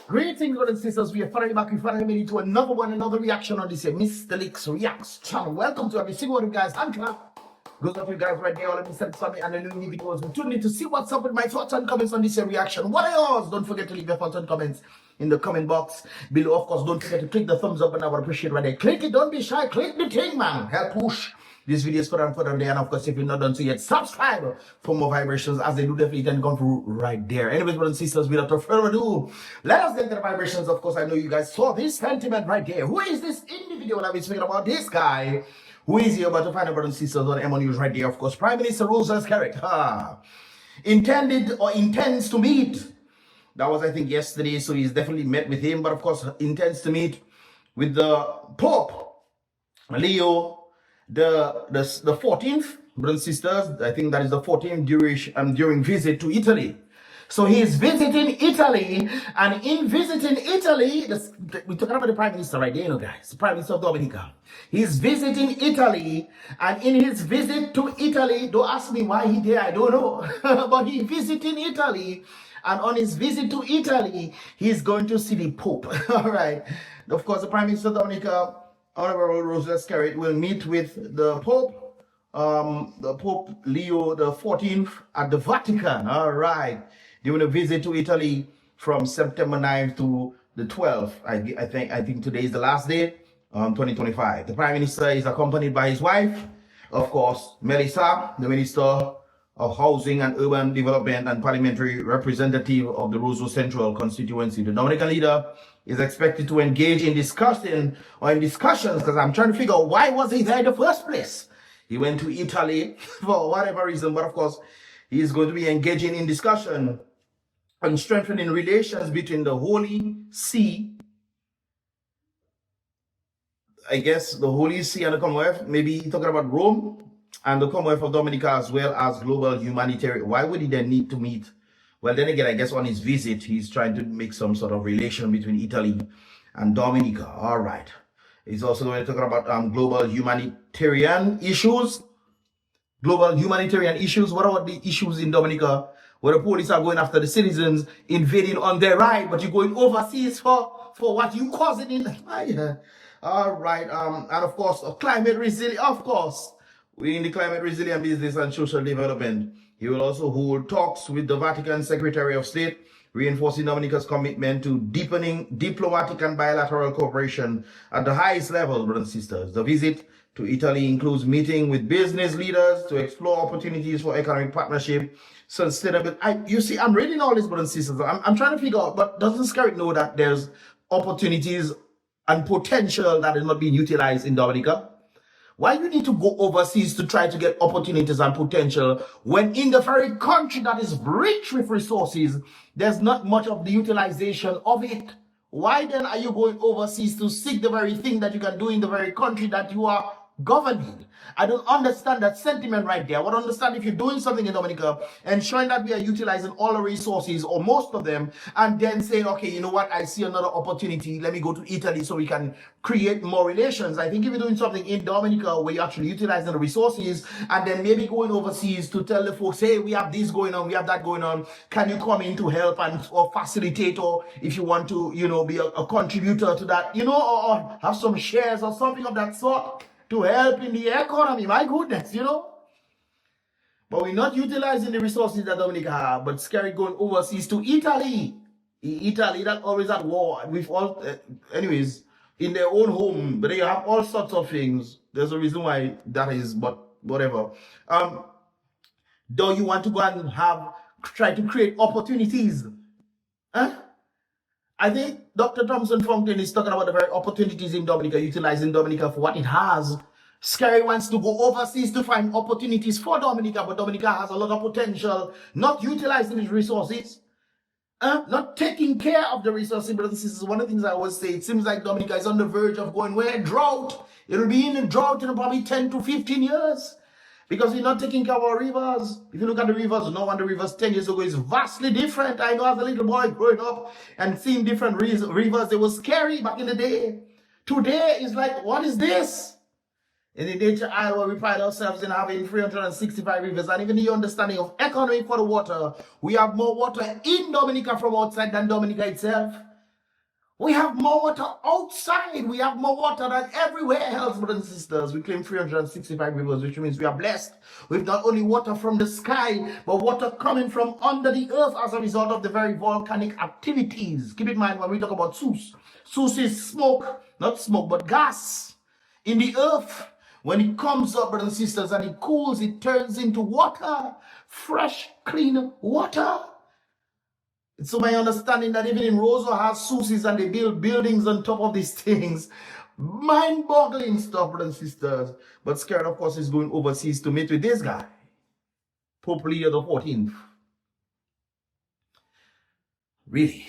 Greetings, brothers and sisters. We are finally back. We finally made it to another reaction on this Mystelics Reacts channel. Welcome to every single one of you guys. Hand clap goes up to you guys right there. All of Mystelics family and the new videos. We tune in to see what's up with my thoughts and comments on this reaction. What are yours? Don't forget to leave your thoughts and comments in the comment box below. Of course, don't forget to click the thumbs up, and I would appreciate it right there. Click it. Don't be shy. Click the thing, man. Help push this video is further and further there. And of course, if you're not done so yet, subscribe for more vibrations as they do definitely can come through right there. Anyways, brothers and sisters, without further ado, let us get to the vibrations. Of course, I know you guys saw this sentiment right there. Who is this individual I've been speaking about? This guy. Who is he about to find out, brothers and sisters, on M News right there? Of course, Prime Minister Skerrit intended or intends to meet. That was, I think, yesterday, so he's definitely met with him, but of course, intends to meet with the Pope Leo the 14th, brothers and sisters. I think that is the 14th during visit to Italy. So he's visiting Italy, and in visiting Italy, we're talking about the Prime Minister right there, you know, guys, the Prime Minister of Dominica. He's visiting Italy, and in his visit to Italy, don't ask me why he there, I don't know, but he's visiting Italy, and on his visit to Italy, he's going to see the Pope. All right. Of course, the Prime Minister of Dominica, Honorable Skerrit, will meet with the Pope Leo the 14th at the Vatican. All right. Doing a visit to Italy from September 9th to the 12th. I think today is the last day, 2025. The Prime Minister is accompanied by his wife, of course, Melissa, the Minister of Housing and Urban Development and Parliamentary Representative of the Roseau Central constituency. The Dominican leader is expected to engage in discussions, because I'm trying to figure out why was he there in the first place. He went to Italy for whatever reason, but of course, he's going to be engaging in discussion and strengthening relations between the Holy See, I guess the Holy See and the Commonwealth, maybe talking about Rome and the Commonwealth of Dominica, as well as global humanitarian. Why would he then need to meet? Well, then again, I guess on his visit, he's trying to make some sort of relation between Italy and Dominica. All right. He's also going to talk about global humanitarian issues. Global humanitarian issues. What are the issues in Dominica where the police are going after the citizens, invading on their right, but you're going overseas for what you causing in? All right. And of course, climate resilience. Of course, we're in the climate resilient business and social development. He will also hold talks with the Vatican Secretary of State, reinforcing Dominica's commitment to deepening diplomatic and bilateral cooperation at the highest level, brothers and sisters. The visit to Italy includes meeting with business leaders to explore opportunities for economic partnership, sustainability. You see, I'm reading all this, brothers and sisters. I'm trying to figure out, but doesn't Skerrit know that there's opportunities and potential that is not being utilized in Dominica? Why you need to go overseas to try to get opportunities and potential when in the very country that is rich with resources, there's not much of the utilization of it? Why then are you going overseas to seek the very thing that you can do in the very country that you are governing? I don't understand that sentiment right there. I would understand if you're doing something in Dominica, ensuring that we are utilizing all the resources or most of them, and then saying, okay, you know what, I see another opportunity, let me go to Italy so we can create more relations. I think if you're doing something in Dominica where you're actually utilizing the resources, and then maybe going overseas to tell the folks, hey, we have this going on, we have that going on, can you come in to help and or facilitate, or if you want to, you know, be a contributor to that, you know, or have some shares or something of that sort to help in the economy. My goodness, you know. But we're not utilizing the resources that Dominica have. But Skerrit going overseas to Italy. Italy, that always at war with all, anyways, in their own home. But they have all sorts of things. There's a reason why that is, but whatever. Don't you want to go and try to create opportunities? Huh? I think Dr. Thompson Fountain is talking about the very opportunities in Dominica, utilizing Dominica for what it has. Skerrit wants to go overseas to find opportunities for Dominica, but Dominica has a lot of potential, not utilizing its resources, not taking care of the resources. Brothers and sisters, one of the things I always say, it seems like Dominica is on the verge of going where? Drought. It'll be in a drought in probably 10 to 15 years. Because we're not taking care of our rivers. If you look at the rivers now, and the rivers 10 years ago is vastly different. I know as a little boy growing up and seeing different rivers, they were scary back in the day. Today is like, what is this? In the nature isle where we pride ourselves in having 365 rivers, and even the understanding of economy for the water, we have more water in Dominica from outside than Dominica itself. We have more water outside. We have more water than everywhere else, brothers and sisters. We claim 365 rivers, which means we are blessed with not only water from the sky, but water coming from under the earth as a result of the very volcanic activities. Keep in mind when we talk about source. Source is smoke, not smoke, but gas in the earth. When it comes up, brothers and sisters, and it cools, it turns into water, fresh, clean water. So my understanding that even in Roseau has sources and they build buildings on top of these things. Mind-boggling stuff, brothers and sisters. But Skerrit, of course, is going overseas to meet with this guy, Pope Leo the 14th. Really.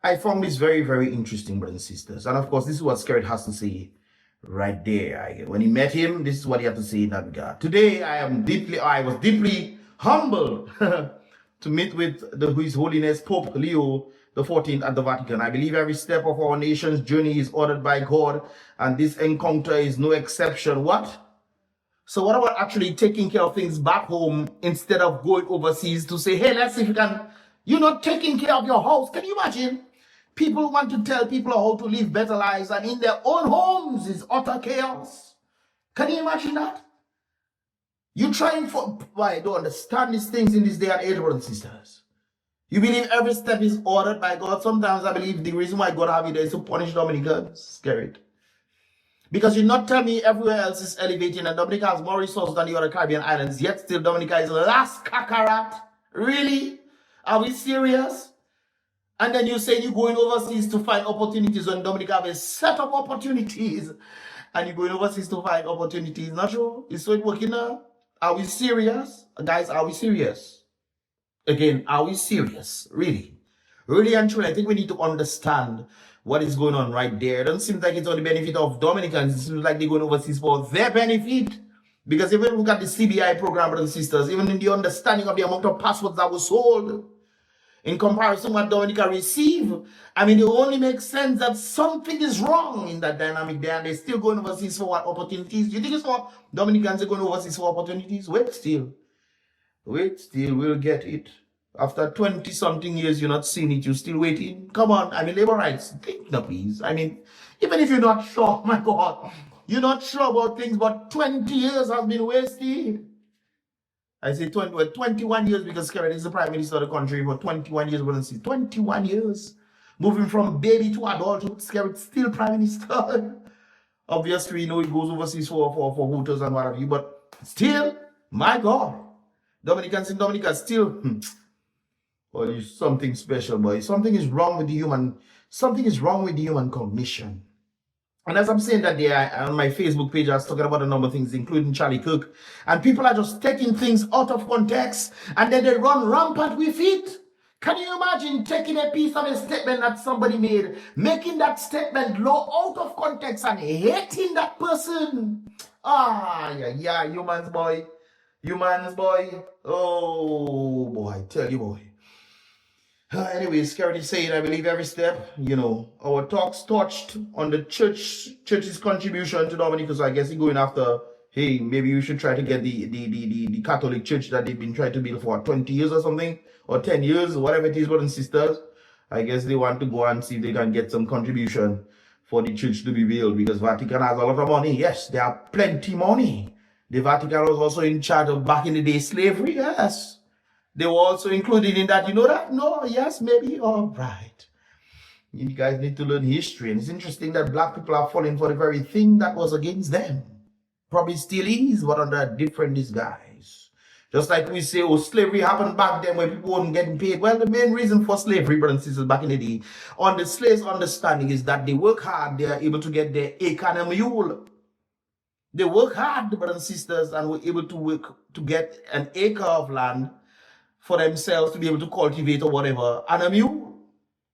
I found this very, very interesting, brothers and sisters. And of course, this is what Skerrit has to say right there. When he met him, this is what he had to say in that regard. Today, I was deeply humbled to meet with His Holiness Pope Leo the 14th at the Vatican. I believe every step of our nation's journey is ordered by God, and this encounter is no exception. What? So what about actually taking care of things back home instead of going overseas to say, hey, let's see if you can, you're not taking care of your house. Can you imagine? People want to tell people how to live better lives, and in their own homes is utter chaos. Can you imagine that? You're trying for, why? I don't understand these things in this day and age, brothers and sisters. You believe every step is ordered by God. Sometimes I believe the reason why God have you there is to punish Dominica. Skerrit. Because you not tell me everywhere else is elevating and Dominica has more resources than the other Caribbean islands, yet still Dominica is last kakarot. Really? Are we serious? And then you say you're going overseas to find opportunities when Dominica have a set of opportunities. And you're going overseas to find opportunities. Not true? Is it working now? Are we serious? Guys, are we serious? Again, are we serious? Really? Really and truly, I think we need to understand what is going on right there. It doesn't seem like it's on the benefit of Dominicans. It seems like they're going overseas for their benefit. Because even if we look at the CBI program, brothers and sisters, even in the understanding of the amount of passports that were sold, in comparison to what Dominica received, I mean, it only makes sense that something is wrong in that dynamic there, and they're still going overseas for what opportunities? Do you think it's for Dominicans are going overseas for opportunities? Wait still, we'll get it. After 20-something years, you're not seeing it, you're still waiting. Come on, I mean, labor rights, think now, please. I mean, even if you're not sure, my God, you're not sure about things, but 20 years has been wasted. I say 21 years because Skerrit is the Prime Minister of the country for 21 years. We're going to see 21 years. Moving from baby to adulthood, Skerrit still Prime Minister. Obviously, you know, it goes overseas for voters and what have you, but still, my God, Dominicans in Dominica still, well, it's something special, boy. Something is wrong with the human cognition. And as I'm saying that there on my Facebook page, I was talking about a number of things, including Charlie Cook. And people are just taking things out of context and then they run rampant with it. Can you imagine taking a piece of a statement that somebody made, making that statement low out of context and hating that person? Yeah, humans, boy. Oh, boy, I tell you, boy. Anyway, Skerrit is saying, I believe every step, you know, our talks touched on the church's contribution to Dominica. So I guess he's going after, hey, maybe you should try to get the Catholic Church that they've been trying to build for 20 years or something, or 10 years, whatever it is, brothers and sisters. I guess they want to go and see if they can get some contribution for the church to be built, because Vatican has a lot of money. Yes, they have plenty money. The Vatican was also in charge of back in the day slavery. Yes. They were also included in that. You know that? No, yes, maybe. All right. You guys need to learn history. And it's interesting that black people are falling for the very thing that was against them. Probably still is, but under a different disguise. Just like we say, oh, slavery happened back then when people weren't getting paid. Well, the main reason for slavery, brothers and sisters, back in the day, on the slaves' understanding is that they work hard, they are able to get their acre and a mule. They work hard, brothers and sisters, and were able to work to get an acre of land for themselves to be able to cultivate or whatever, and a mule,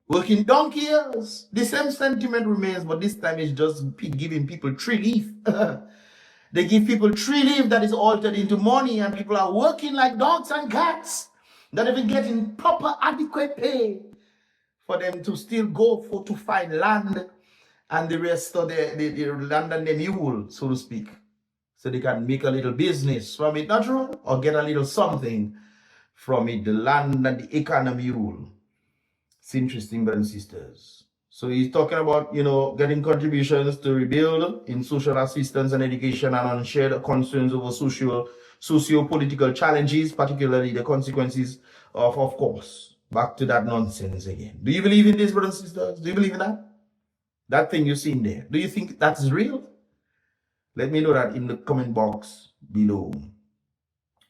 working donkey years. The same sentiment remains, but this time it's just giving people tree leaf. They give people tree leaf that is altered into money, and people are working like dogs and cats, not even getting proper adequate pay for them to still go to find land and the rest of the land and the mule, so to speak, so they can make a little business from it, not true, or get a little something from it, the land and the acre and the mule. It's interesting, brothers and sisters. So he's talking about, getting contributions to rebuild in social assistance and education and on shared concerns over socio-political challenges, particularly the consequences of course. Back to that nonsense again. Do you believe in this, brothers and sisters? Do you believe in that? That thing you've seen there. Do you think that's real? Let me know that in the comment box below.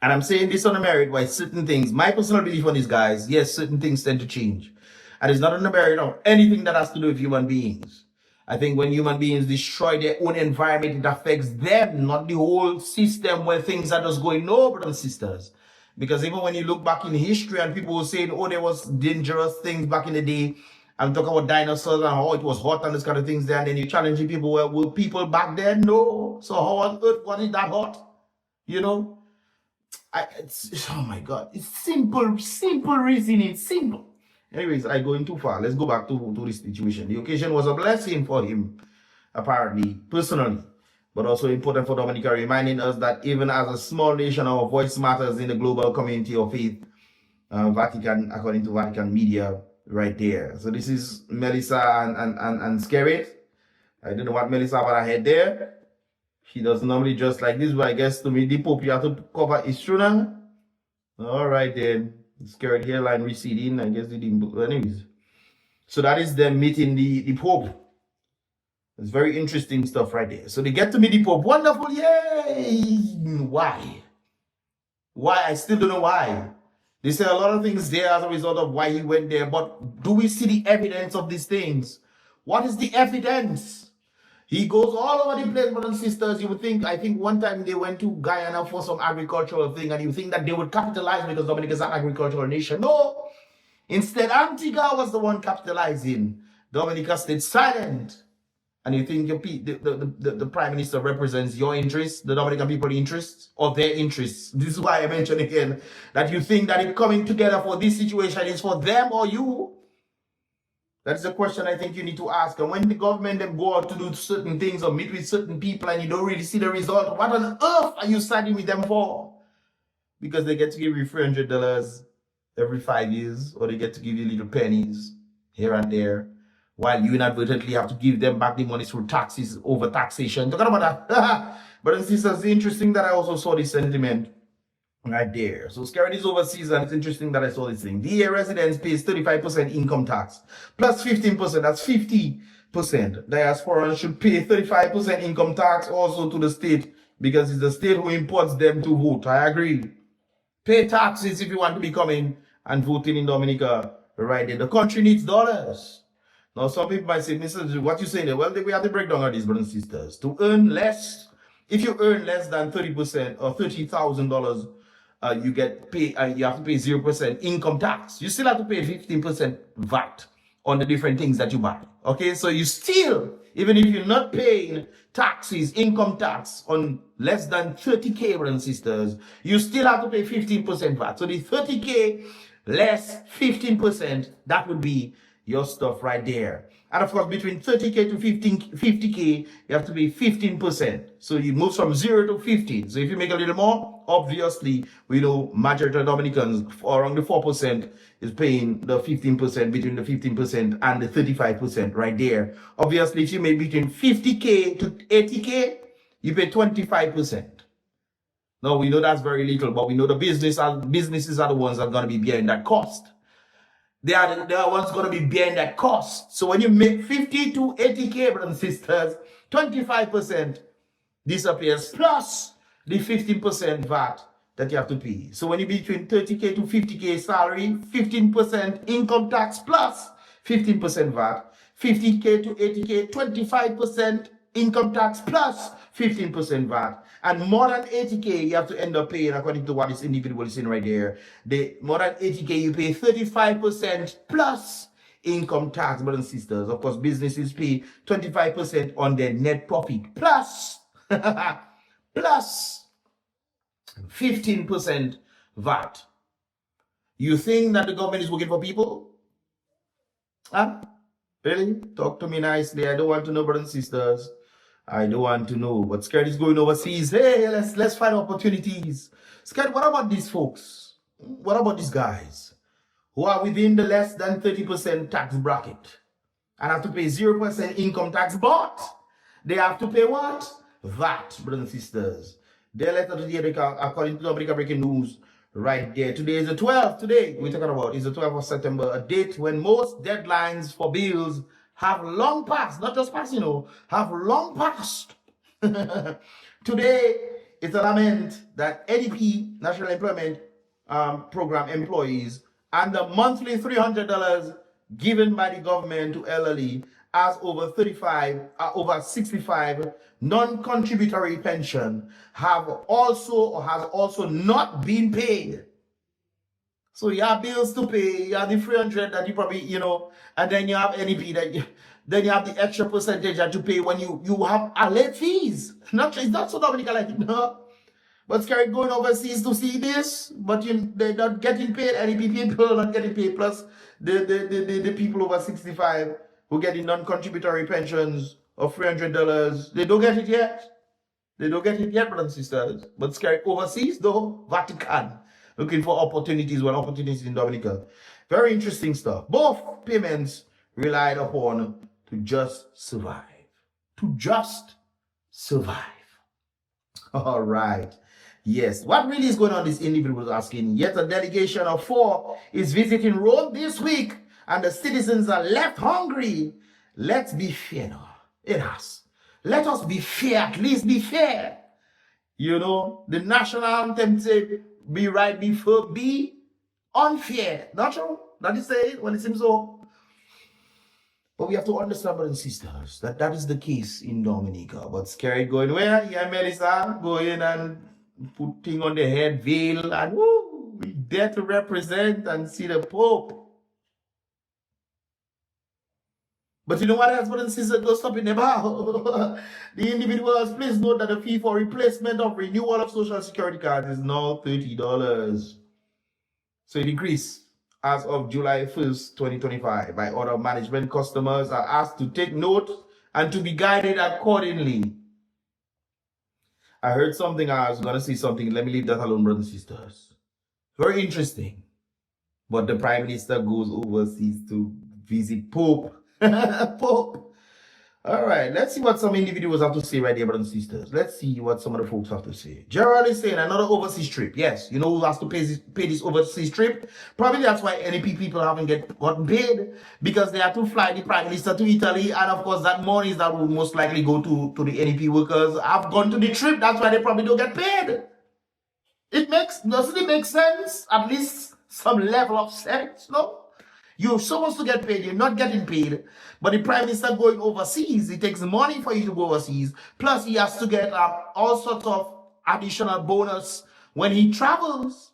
And I'm saying this on the merit why certain things, my personal belief on these guys, yes, certain things tend to change. And it's not on the merit of anything that has to do with human beings. I think when human beings destroy their own environment, it affects them, not the whole system where things are just going, no, brothers and sisters. Because even when you look back in history and people were saying, oh, there was dangerous things back in the day, I'm talking about dinosaurs and how it was hot and this kind of things there, and then you're challenging people, well, were people back then? No. So how on earth was it that hot? Oh my God, it's simple reasoning, simple. Anyways, I going too far. Let's go back to this situation. The occasion was a blessing for him, apparently, personally, but also important for Dominica, reminding us that even as a small nation, our voice matters in the global community of faith. Vatican, according to Vatican media, right there. So this is Melissa and Skerrit. I don't know what Melissa had her head there. She doesn't normally dress like this, but I guess to me, the Pope, you have to cover his shoulder. All right, then. Skerrit hairline receding. I guess they didn't. Anyways. So that is them meeting the Pope. It's very interesting stuff right there. So they get to meet the Pope. Wonderful. Yay! Why? Why? I still don't know why. They say a lot of things there as a result of why he went there. But do we see the evidence of these things? What is the evidence? He goes all over the place, brothers and sisters. You would think, I think one time they went to Guyana for some agricultural thing, and you think that they would capitalize because Dominica is an agricultural nation. No. Instead, Antigua was the one capitalizing. Dominica stayed silent. And you think the Prime Minister represents your interests, the Dominican people's interests, or their interests. This is why I mentioned again that you think that it coming together for this situation is for them or you. That's the question I think you need to ask. And when the government them go out to do certain things or meet with certain people and you don't really see the result, what on earth are you siding with them for? Because they get to give you $300 every 5 years, or they get to give you little pennies here and there, while you inadvertently have to give them back the money through taxes, over taxation. Talking about that. But it's interesting that I also saw this sentiment right there. So Skerrit is overseas, and it's interesting that I saw this thing. DA residents pays 35% income tax, plus 15%, that's 50%. Diasporans should pay 35% income tax also to the state, because it's the state who imports them to vote. I agree. Pay taxes if you want to be coming and voting in Dominica right there. The country needs dollars. Now, some people might say, Mr. What you saying there? Well, we have to break down all these, brothers and sisters. To earn less, if you earn less than 30% or $30,000, you get pay. You have to pay 0% income tax. You still have to pay 15% VAT on the different things that you buy. Okay, so you still, even if you're not paying taxes, income tax on less than 30K, brothers and sisters, you still have to pay 15% VAT. So the 30K less 15%, that would be your stuff right there. And of course, between 30K to 50K, you have to pay 15%. So you move from 0 to 15. So if you make a little more, obviously, we know majority of Dominicans, around the 4%, is paying the 15%, between the 15% and the 35% right there. Obviously, if you make between 50K to 80K, you pay 25%. Now, we know that's very little, but we know the businesses are the ones that are going to be bearing that cost. They are the ones going to be bearing that cost. So when you make 50 to 80K, brothers and sisters, 25% disappears, plus the 15% VAT that you have to pay. So when you be between 30K to 50K salary, 15% income tax plus 15% VAT, 50K to 80K, 25% income tax plus 15% VAT, and more than 80K you have to end up paying, according to what this individual is saying right there. The more than 80K you pay 35% plus income tax, brothers and sisters. Of course, businesses pay 25% on their net profit plus plus 15% VAT. You think that the government is working for people? Huh? Really? Talk to me nicely. I don't want to know, brothers and sisters. I don't want to know. But Skerrit is going overseas. Hey, let's find opportunities. Skerrit, what about these folks? What about these guys who are within the less than 30% tax bracket and have to pay 0% income tax, but they have to pay what? VAT, brothers and sisters. Their letter to the Dominica, according to Dominica breaking news, right there. Today is the 12th. Today, we're talking about is the 12th of September, a date when most deadlines for bills have long passed, not just passed, have long passed. Today, it's a lament that NEP, National Employment Program employees, and the monthly $300 given by the government to elderly as over 65 non-contributory pension has also not been paid. So you have bills to pay, you have the 300 that you probably, and then you have NEP then you have the extra percentage that you pay when you have a late fees. It's not so Dominica like no. But Skerrit going overseas to see this, but they're not getting paid. NEP people are not getting paid. Plus the people over 65 who get the non-contributory pensions of $300, they don't get it yet. They don't get it yet, brothers and sisters. But Skerrit overseas though, Vatican, looking for opportunities in Dominica. Very interesting stuff. Both payments relied upon to just survive. To just survive. All right. Yes. What really is going on, this individual was asking. Yet a delegation of 4 is visiting Rome this week, and the citizens are left hungry. Let's be fair now. It has. Let us be fair. At least be fair. The national anthem said, be right, be unfair. Not true? That is it when it seems so. But we have to understand, brothers and sisters, that is the case in Dominica. But Skerrit going where? Yeah, Melissa, go in and put thing on the head, veil, and woo, we there to represent and see the Pope. But you know what else, brothers and sisters, don't stop in the bar. The individuals, please note that the fee for replacement of renewal of social security cards is now $30. So it increased as of July 1st, 2025. By order of management, customers are asked to take note and to be guided accordingly. I heard something, I was going to say something. Let me leave that alone, brothers and sisters. Very interesting. But the Prime Minister goes overseas to visit Pope. Pope. All right, let's see what some individuals have to say right there, brothers and sisters. Let's see what some of the folks have to say. Gerald is saying another overseas trip. Yes, you know who has to pay this overseas trip? Probably that's why NEP people haven't gotten paid, because they have to fly the Prime Minister to Italy, and of course that money that will most likely go to the NEP workers have gone to the trip. That's why they probably don't get paid. Doesn't it make sense? At least some level of sense, no? You're supposed to get paid, you're not getting paid. But the Prime Minister going overseas, it takes money for you to go overseas. Plus, he has to get all sorts of additional bonus when he travels.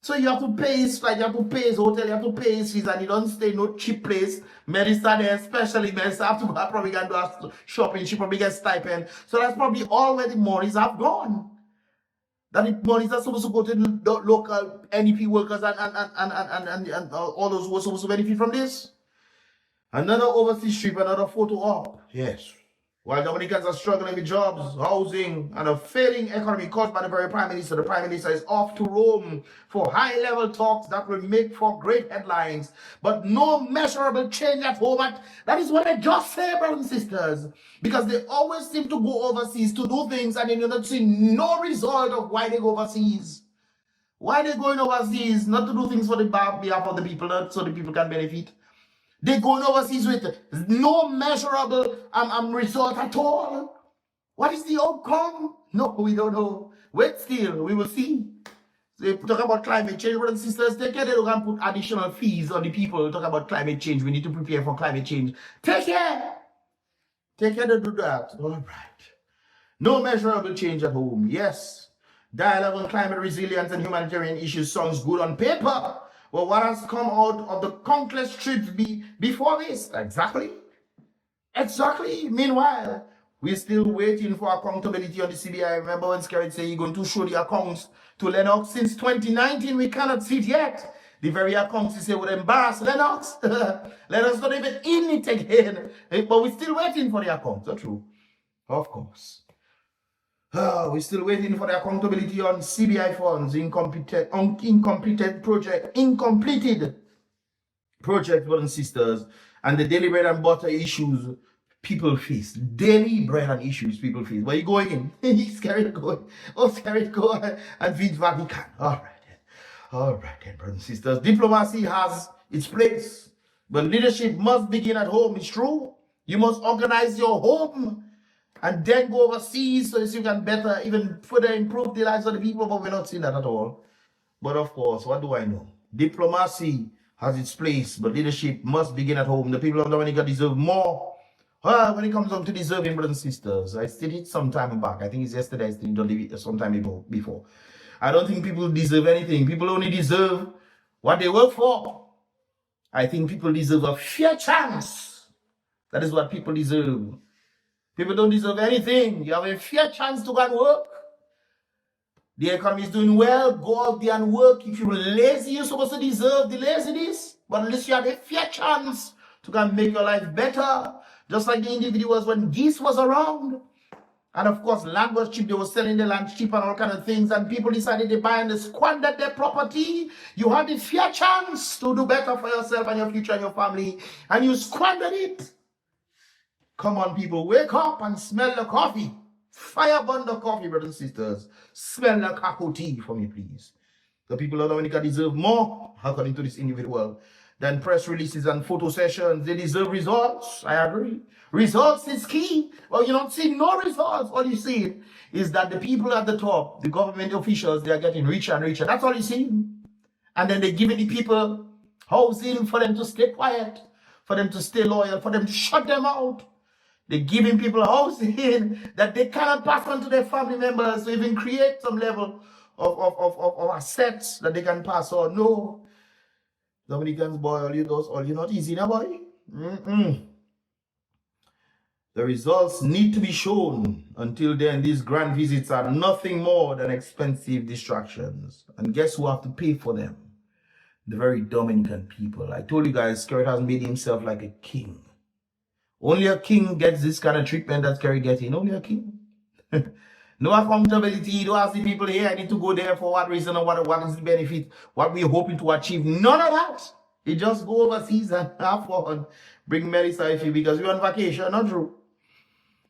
So you have to pay his flight, you have to pay his hotel, you have to pay his fees, and he don't stay in no cheap place. Melissa there, especially Melissa, have to probably go and do shopping, she probably gets stipend. So that's probably all where the monies have gone. That the monies are supposed to go to the local NEP workers and all those who are supposed to benefit from this. Another overseas trip, another photo op. Yes. While Dominicans are struggling with jobs, housing, and a failing economy caused by the very Prime Minister, the Prime Minister is off to Rome for high-level talks that will make for great headlines, but no measurable change at home. That is what I just said, brothers and sisters, because they always seem to go overseas to do things, and then you don't see no result of why they go overseas. Why they going overseas? Not to do things for the behalf of the people, not so the people can benefit. They're going overseas with no measurable result at all. What is the outcome? No, we don't know. Wait still, we will see. They talk about climate change, brothers and sisters. Take care, they don't put additional fees on the people. Talk about climate change. We need to prepare for climate change. Take care. Take care to do that. All right. No measurable change at home. Yes. Dialogue on climate resilience and humanitarian issues sounds good on paper. Well, what has come out of the countless trips before this? Exactly. Meanwhile, we're still waiting for accountability on the CBI. Remember when Skerrit said he's going to show the accounts to Lennox? Since 2019, we cannot see it yet. The very accounts he said would embarrass Lennox. Lennox not even in it again. But we're still waiting for the accounts. That's true. Of course. We're still waiting for the accountability on CBI funds, incompleted project, brothers and sisters, and the daily bread and butter issues people face. Daily bread and issues people face. Where you going in? Skerrit going. Oh, Skerrit go and feed Vatican. All right then, brothers and sisters. Diplomacy has its place, but leadership must begin at home. It's true. You must organize your home and then go overseas so you can better, even further improve the lives of the people, but we're not seeing that at all. But of course, what do I know? Diplomacy has its place, but leadership must begin at home. The people of Dominica deserve more. When it comes on to deserving, brothers and sisters, I stated it some time back. I think it's yesterday, I stated it some time before. I don't think people deserve anything. People only deserve what they work for. I think people deserve a fair chance. That is what people deserve. People don't deserve anything. You have a fair chance to go and work. The economy is doing well. Go out there and work. If you're lazy, you're supposed to deserve the laziness. But at least you have a fair chance to go and make your life better. Just like the individuals when geese was around. And of course, land was cheap. They were selling the land cheap and all kind of things. And people decided to buy and they squandered their property. You had a fair chance to do better for yourself and your future and your family. And you squandered it. Come on, people. Wake up and smell the coffee. Fire burn the coffee, brothers and sisters. Smell the cocoa tea for me, please. The people of Dominica deserve more, according to this individual, than press releases and photo sessions. They deserve results. I agree. Results is key. Well, you're not seeing no results. All you see is that the people at the top, the government officials, they are getting richer and richer. That's all you see. And then they're giving the people housing for them to stay quiet, for them to stay loyal, for them to shut them out. They're giving people housing that they cannot pass on to their family members to even create some level of assets that they can pass on. No. Dominicans, boy, all you not easy now, boy. The results need to be shown. Until then, these grand visits are nothing more than expensive distractions. And guess who have to pay for them? The very Dominican people. I told you guys, Skerrit has made himself like a king. Only a king gets this kind of treatment that Skerrit getting. Only a king. No accountability. You don't ask the people here, I need to go there for what reason or what is the benefit, what we're hoping to achieve. None of that. You just go overseas and have fun. Bring Melissa if you, because you're on vacation. Not true.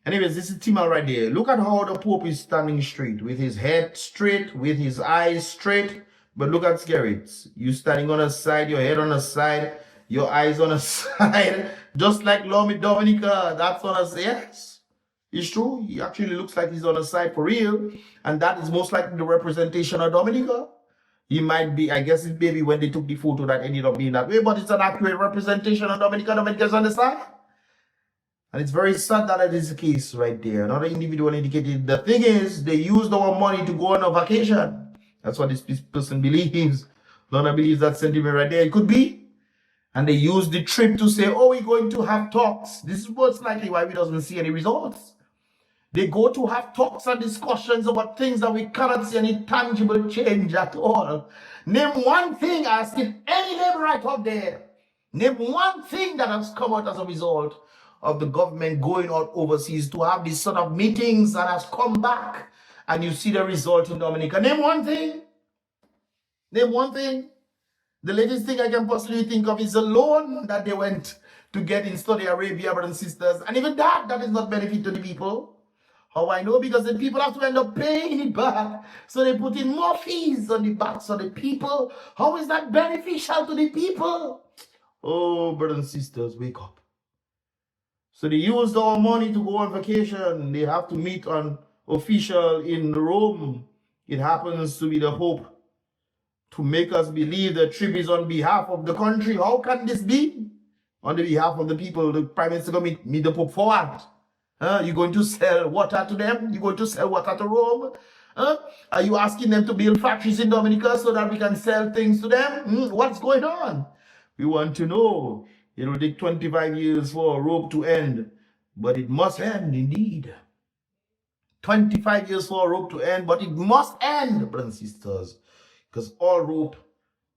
Anyways, this is Timal right there. Look at how the Pope is standing straight, with his head straight, with his eyes straight. But look at Skerrit. You standing on a side, your head on a side, your eyes on a side, just like Dominica. That's on a side. Yes, it's true. He actually looks like he's on a side for real. And that is most likely the representation of Dominica. He might be, I guess it's maybe when they took the photo that ended up being that way, but it's an accurate representation of Dominica. Dominica's on the side. And it's very sad that it is the case right there. Another individual indicated the thing is they used our money to go on a vacation. That's what this person believes. Lorna believes that sentiment right there. It could be. And they used the trip to say, oh, we're going to have talks. This is most likely why we doesn't see any results. They go to have talks and discussions about things that we cannot see any tangible change at all. Name one thing, I ask it any name right up there. Name one thing that has come out as a result of the government going out overseas to have these sort of meetings that has come back and you see the result in Dominica. Name one thing. Name one thing. The latest thing I can possibly think of is the loan that they went to get in Saudi Arabia, brothers and sisters. And even that is not benefit to the people. How I know? Because the people have to end up paying it back. So they put in more fees on the backs of the people. How is that beneficial to the people? Oh, brothers and sisters, wake up. So they used our money to go on vacation. They have to meet an official in Rome. It happens to be the Pope, to make us believe the trip is on behalf of the country. How can this be? On the behalf of the people, the Prime Minister going to meet the Pope for what? You're going to sell water to them? You're going to sell water to Rome? Are you asking them to build factories in Dominica so that we can sell things to them? What's going on? We want to know. It will take 25 years for rope to end, but it must end indeed. 25 years for a rope to end, but it must end, brothers and sisters. Because all rope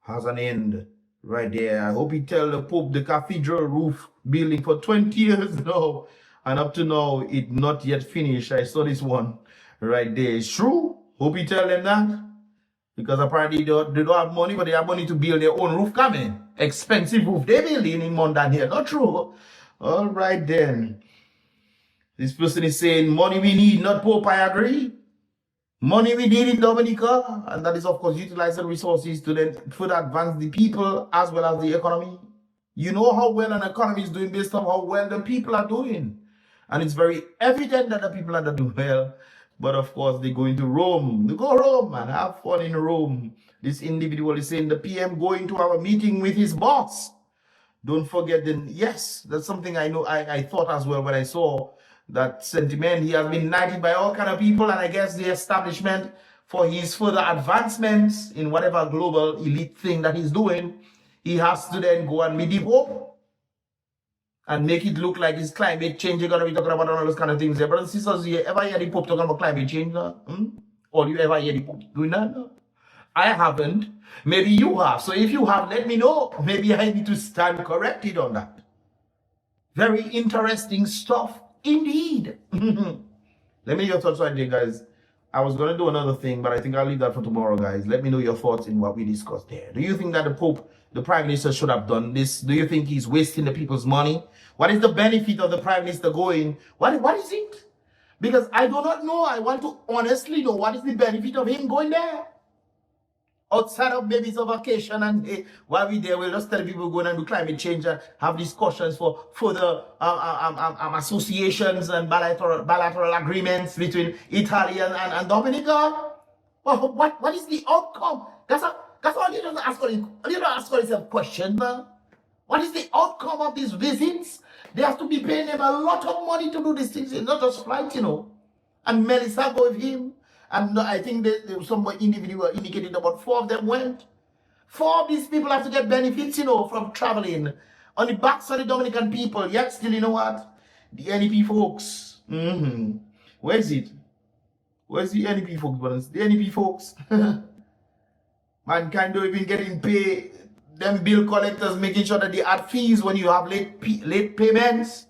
has an end right there. I hope you tell the Pope the cathedral roof building for 20 years now. And up to now, it not yet finished. I saw this one right there. It's true. Hope you tell them that. Because apparently they don't have money, but they have money to build their own roof coming. Expensive roof they building in Mondan here. Not true. All right then. This person is saying money we need, not Pope. I agree. Money we need in Dominica, and that is of course utilize the resources to then further advance the people as well as the economy. You know how well an economy is doing based on how well the people are doing. And it's very evident that the people are not doing well. But of course, they go into Rome. They go Rome and have fun in Rome. This individual is saying the PM going to have a meeting with his boss. Don't forget then, yes, that's something I know I thought as well when I saw that sentiment. He has been knighted by all kind of people, and I guess the establishment for his further advancements in whatever global elite thing that he's doing, he has to then go and meet the Pope and make it look like it's climate change. You're going to be talking about all those kind of things. Brothers and sisters, you ever hear the Pope talking about climate change? Or you ever hear the Pope doing that? No? I haven't. Maybe you have. So if you have, let me know. Maybe I need to stand corrected on that. Very interesting stuff indeed. Let me know your thoughts right there, guys. I was going to do another thing, but I think I'll leave that for tomorrow, guys. Let me know your thoughts in what we discussed there. Do you think that the Pope, the Prime Minister, should have done this? Do you think he's wasting the people's money? What is the benefit of the Prime Minister going? What is it? Because I do not know. I want to honestly know what is the benefit of him going there. Outside of maybe it's a vacation, and while we're there, we'll just tell people going and do climate change and have discussions for further associations and bilateral agreements between Italy and Dominica. Well, what is the outcome? That's all you don't ask yourself questions. What is the outcome of these visits? They have to be paying him a lot of money to do these things, not just flights, you know. And Melissa go with him. And I think there was some individual indicated about 4 of them went. 4 of these people have to get benefits, you know, from traveling on the backs of the Dominican people. Yet still, you know what? The NEP folks. Where is it? Where's the NEP folks, brothers? The NEP folks. Mankind don't even getting paid. Them bill collectors making sure that they add fees when you have late payments.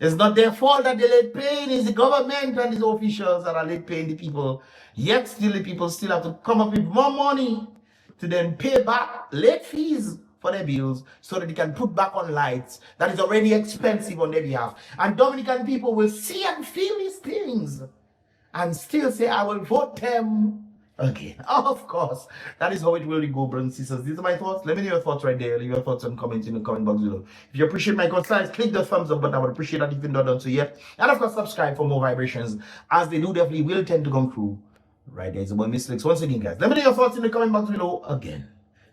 It's not their fault that they're late paying. It's the government and the officials that are late paying the people. Yet still the people still have to come up with more money to then pay back late fees for their bills so that they can put back on lights that is already expensive on their behalf. And Dominican people will see and feel these things and still say, I will vote them again. Of course, that is how it will go, brothers and sisters. These are my thoughts. Let me know your thoughts right there. Leave your thoughts and comments in the comment box below. If you appreciate my content, click the thumbs up button. I would appreciate that if you've not done so yet. And of course, subscribe for more vibrations, as they do definitely will tend to come through. Right there is about Mystelics. Once again, guys, let me know your thoughts in the comment box below again.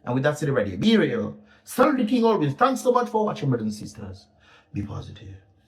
And with that said, ready, be real. Start the king always. Thanks so much for watching, brothers and sisters. Be positive.